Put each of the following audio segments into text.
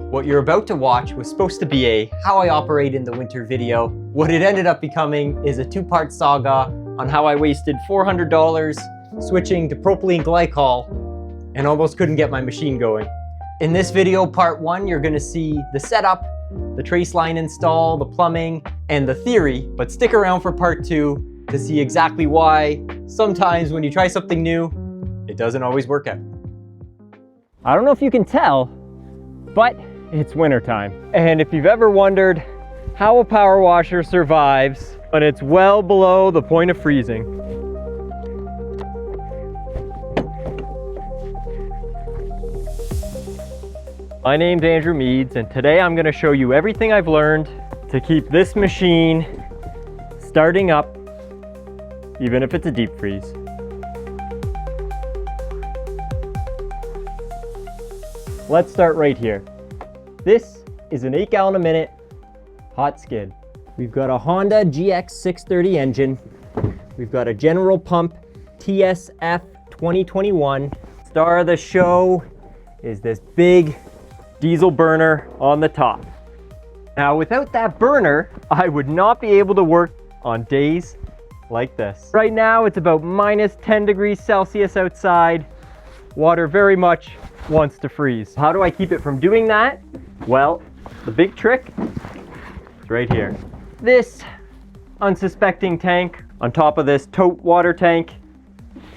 What you're about to watch was supposed to be a how I operate in the winter video. What it ended up becoming is a two-part saga on how I wasted $400 switching to propylene glycol and almost couldn't get my machine going. In this video, part one, you're gonna see the setup, the trace line install, the plumbing, and the theory, but stick around for part two to see exactly why sometimes when you try something new, it doesn't always work out. I don't know if you can tell, but it's wintertime. And if you've ever wondered how a power washer survives when it's well below the point of freezing. My name's Andrew Meades, and today I'm gonna show you everything I've learned to keep this machine starting up, even if it's a deep freeze. Let's start right here. This is an 8 gallon a minute hot skid. We've got a Honda GX630 engine. We've got a General Pump TSF 2021. Star of the show is this big diesel burner on the top. Now without that burner, I would not be able to work on days like this. Right now it's about minus 10 degrees Celsius outside. Water very much wants to freeze. How do I keep it from doing that? Well, the big trick is right here. This unsuspecting tank on top of this tote water tank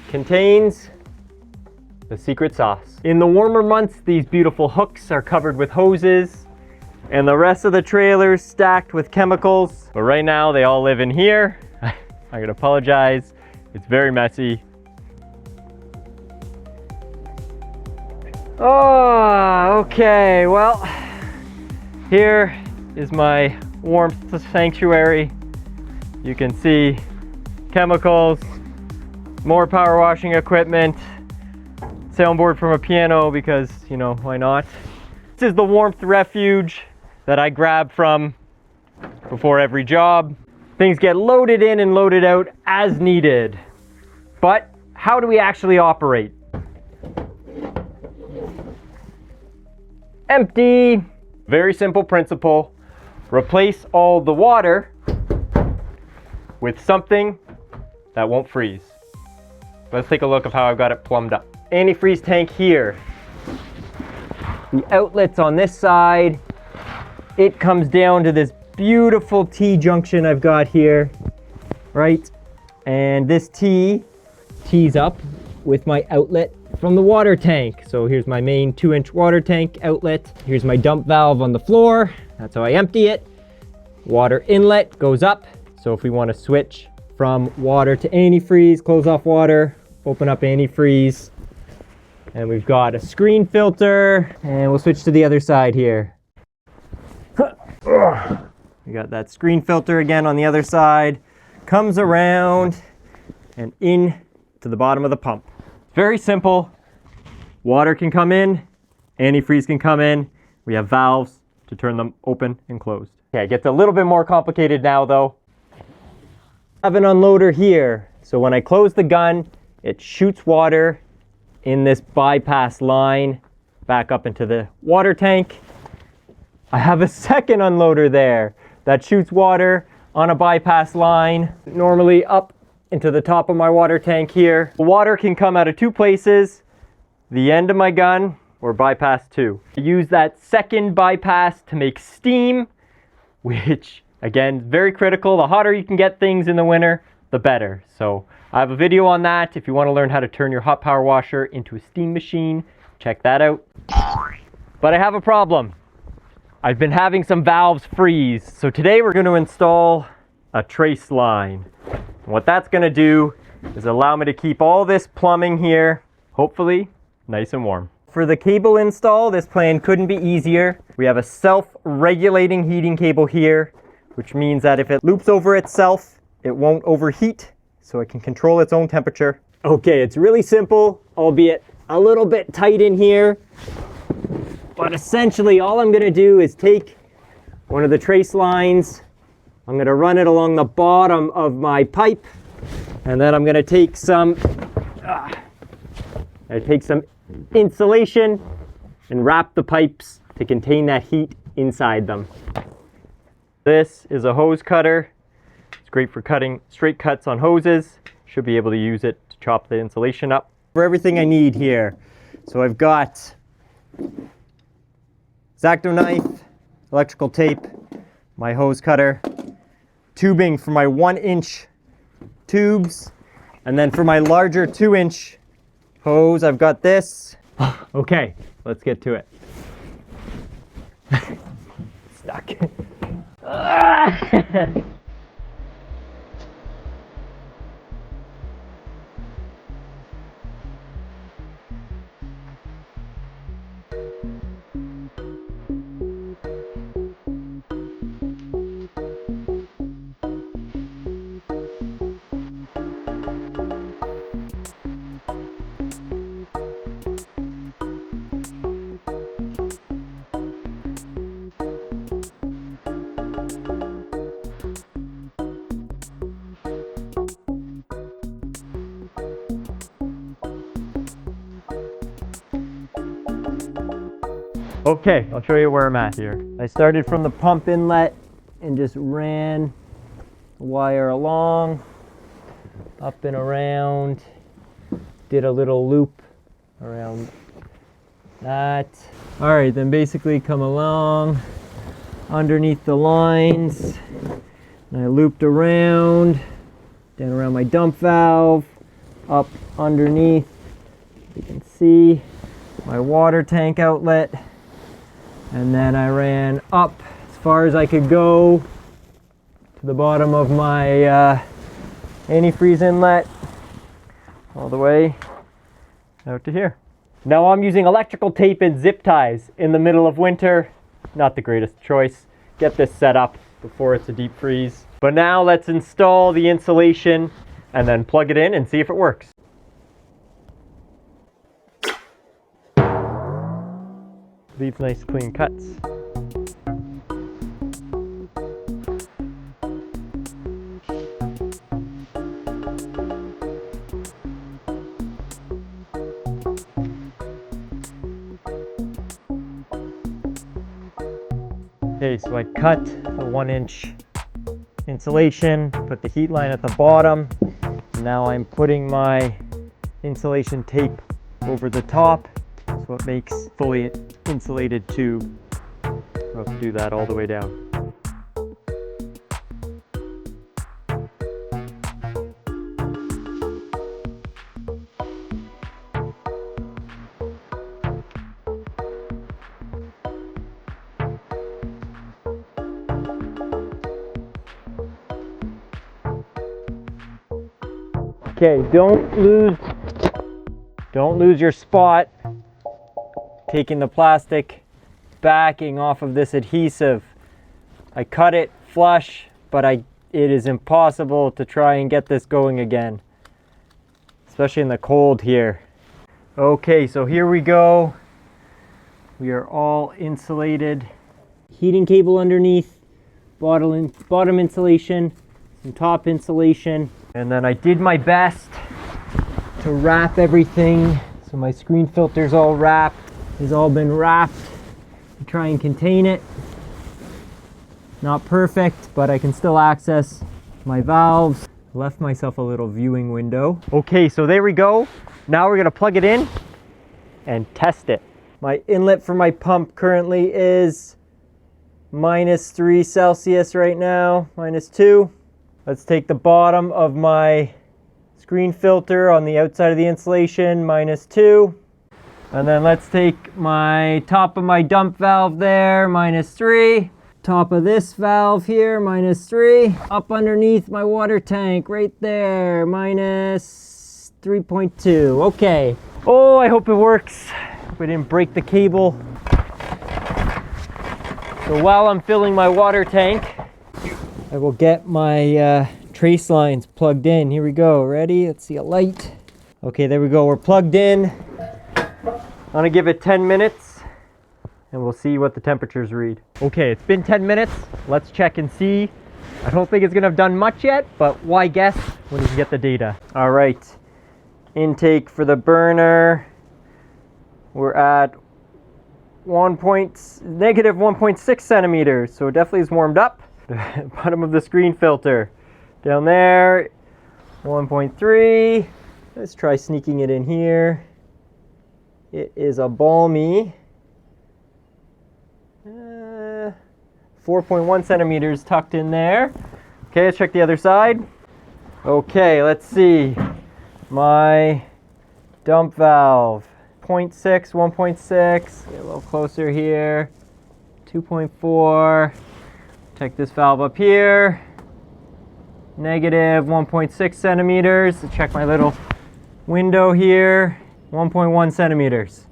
contains the secret sauce. In the warmer months, these beautiful hooks are covered with hoses and the rest of the trailer's stacked with chemicals. But right now they all live in here. I gotta apologize. It's very messy. Oh, okay, well, here is my warmth sanctuary. You can see chemicals, more power washing equipment, soundboard from a piano because, you know, why not? This is the warmth refuge that I grab from before every job. Things get loaded in and loaded out as needed. But how do we actually operate? Empty. Very simple principle. Replace all the water with something that won't freeze. Let's take a look of how I've got it plumbed up. Antifreeze tank here. The outlet's on this side. It comes down to this beautiful T-junction I've got here, right? And this T tees up with my outlet from the water tank. So here's my main 2-inch water tank outlet. Here's my dump valve on the floor. That's how I empty it. Water inlet goes up. So if we want to switch from water to antifreeze, close off water, open up antifreeze. And we've got a screen filter, and we'll switch to the other side here. We got that screen filter again on the other side. Comes around and in to the bottom of the pump. Very simple. Water can come in, antifreeze can come in. We have valves to turn them open and closed. Okay, it gets a little bit more complicated now though. I have an unloader here. So when I close the gun, it shoots water in this bypass line back up into the water tank. I have a second unloader there that shoots water on a bypass line, normally up into the top of my water tank here. The water can come out of two places, the end of my gun or bypass 2. I use that second bypass to make steam, which again, very critical. The hotter you can get things in the winter, the better. So I have a video on that. If you want to learn how to turn your hot power washer into a steam machine, check that out. But I have a problem. I've been having some valves freeze. So today we're going to install a trace line. What that's going to do is allow me to keep all this plumbing here, hopefully nice and warm. For the cable install, this plan couldn't be easier. We have a self-regulating heating cable here, which means that if it loops over itself, it won't overheat, so it can control its own temperature. Okay, it's really simple, albeit a little bit tight in here. But essentially, all I'm going to do is take one of the trace lines. I'm going to run it along the bottom of my pipe, and then I'm going to take some insulation and wrap the pipes to contain that heat inside them. This is a hose cutter. It's great for cutting straight cuts on hoses. Should be able to use it to chop the insulation up. For everything I need here. So I've got X-Acto knife, electrical tape, my hose cutter, tubing for my 1-inch tubes, and then for my larger 2-inch hose, I've got this. Okay, let's get to it. Stuck. Okay, I'll show you where I'm at here. I started from the pump inlet and just ran the wire along, up and around, did a little loop around that. All right, then basically come along underneath the lines, and I looped around, down around my dump valve, up underneath, you can see my water tank outlet. And then I ran up as far as I could go to the bottom of my antifreeze inlet, all the way out to here. Now I'm using electrical tape and zip ties in the middle of winter. Not the greatest choice. Get this set up before it's a deep freeze. But now let's install the insulation and then plug it in and see if it works. Leaves nice clean cuts. Okay, so I cut the 1-inch insulation, put the heat line at the bottom. Now I'm putting my insulation tape over the top, so it makes fully insulated tube. I'll have to do that all the way down. Okay, don't lose your spot. Taking the plastic backing off of this adhesive. I cut it flush, but it is impossible to try and get this going again, especially in the cold here. Okay, so here we go. We are all insulated. Heating cable underneath, bottom insulation, some top insulation. And then I did my best to wrap everything. So my screen filter's all wrapped. Has all been wrapped to try and contain it. Not perfect, but I can still access my valves. Left myself a little viewing window. Okay, so there we go. Now we're gonna plug it in and test it. My inlet for my pump currently is -3 Celsius right now, -2. Let's take the bottom of my screen filter on the outside of the insulation, -2. And then let's take my top of my dump valve there, -3. Top of this valve here, -3. Up underneath my water tank right there, -3.2. Okay. Oh, I hope it works. Hope I didn't break the cable. So while I'm filling my water tank, I will get my trace lines plugged in. Here we go. Ready? Let's see a light. Okay, there we go. We're plugged in. I'm gonna give it 10 minutes and we'll see what the temperatures read. Okay, it's been 10 minutes. Let's check and see. I don't think it's gonna have done much yet, but why guess when you can get the data. All right, intake for the burner. We're at negative 1.6 centimeters. So it definitely is warmed up. The bottom of the screen filter. Down there, 1.3. Let's try sneaking it in here. It is a balmy 4.1 centimeters tucked in there. Okay, let's check the other side. Okay, let's see. My dump valve, 0.6, 1.6. Get a little closer here. 2.4. Check this valve up here. Negative 1.6 centimeters. Let's check my little window here. 1.1 centimeters.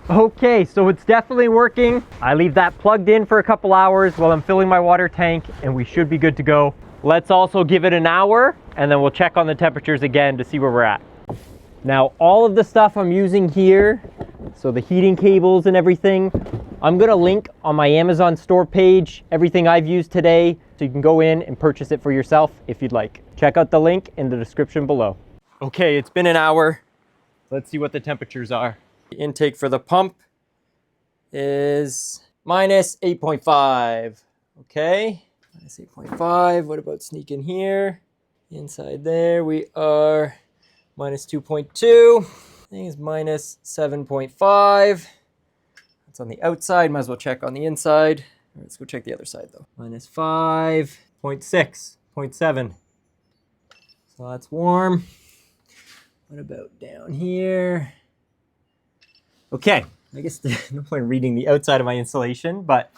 Okay, so it's definitely working. I leave that plugged in for a couple hours while I'm filling my water tank, and we should be good to go. Let's also give it an hour, and then we'll check on the temperatures again to see where we're at. Now, all of the stuff I'm using here, so the heating cables and everything, I'm gonna link on my Amazon store page, everything I've used today, so you can go in and purchase it for yourself if you'd like. Check out the link in the description below. Okay, it's been an hour. Let's see what the temperatures are. The intake for the pump is minus 8.5. Okay, minus 8.5. What about sneaking here? Inside there we are minus 2.2. I think it's minus 7.5. That's on the outside. Might as well check on the inside. Let's go check the other side though. Minus 5.6, 0.7. So that's warm. What about down here? Okay, I guess there's no point reading the outside of my insulation, but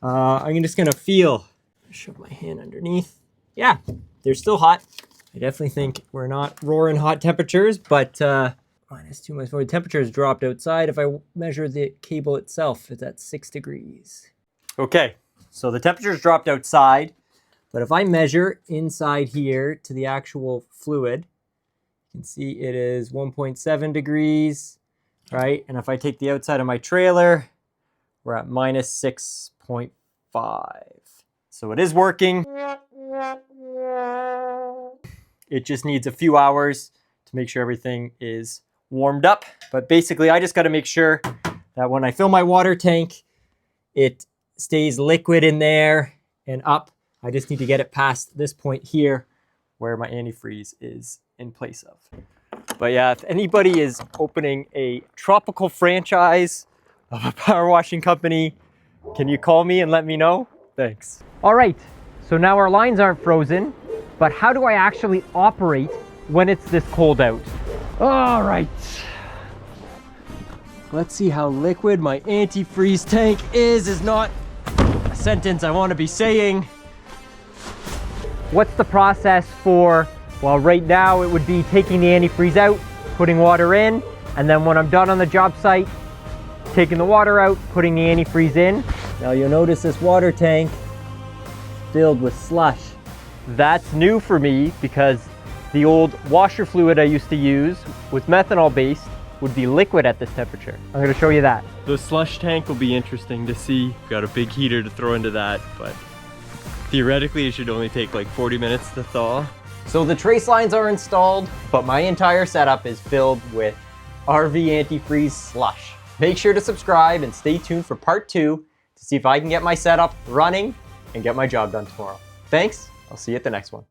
I'm just gonna feel. Shove my hand underneath. Yeah, they're still hot. I definitely think we're not roaring hot temperatures, but minus 2, minus 4. The temperature has dropped outside. If I measure the cable itself, it's at 6 degrees. Okay, so the temperature's dropped outside, but if I measure inside here to the actual fluid, you can see it is 1.7 degrees, right? And if I take the outside of my trailer, we're at minus 6.5. So it is working. It just needs a few hours to make sure everything is warmed up. But basically, I just got to make sure that when I fill my water tank, it stays liquid in there and up. I just need to get it past this point here where my antifreeze is in place of. But yeah, if anybody is opening a tropical franchise of a power washing company, can you call me and let me know? Thanks. All right, so now our lines aren't frozen, but how do I actually operate when it's this cold out? All right. Let's see how liquid my antifreeze tank is not a sentence I want to be saying. What's the process for, well, right now it would be taking the antifreeze out, putting water in, and then when I'm done on the job site, taking the water out, putting the antifreeze in. Now you'll notice this water tank filled with slush. That's new for me because the old washer fluid I used to use was methanol based, would be liquid at this temperature. I'm gonna show you that. The slush tank will be interesting to see. Got a big heater to throw into that, but theoretically it should only take like 40 minutes to thaw. So the trace lines are installed, but my entire setup is filled with RV antifreeze slush. Make sure to subscribe and stay tuned for part 2 to see if I can get my setup running and get my job done tomorrow. Thanks, I'll see you at the next one.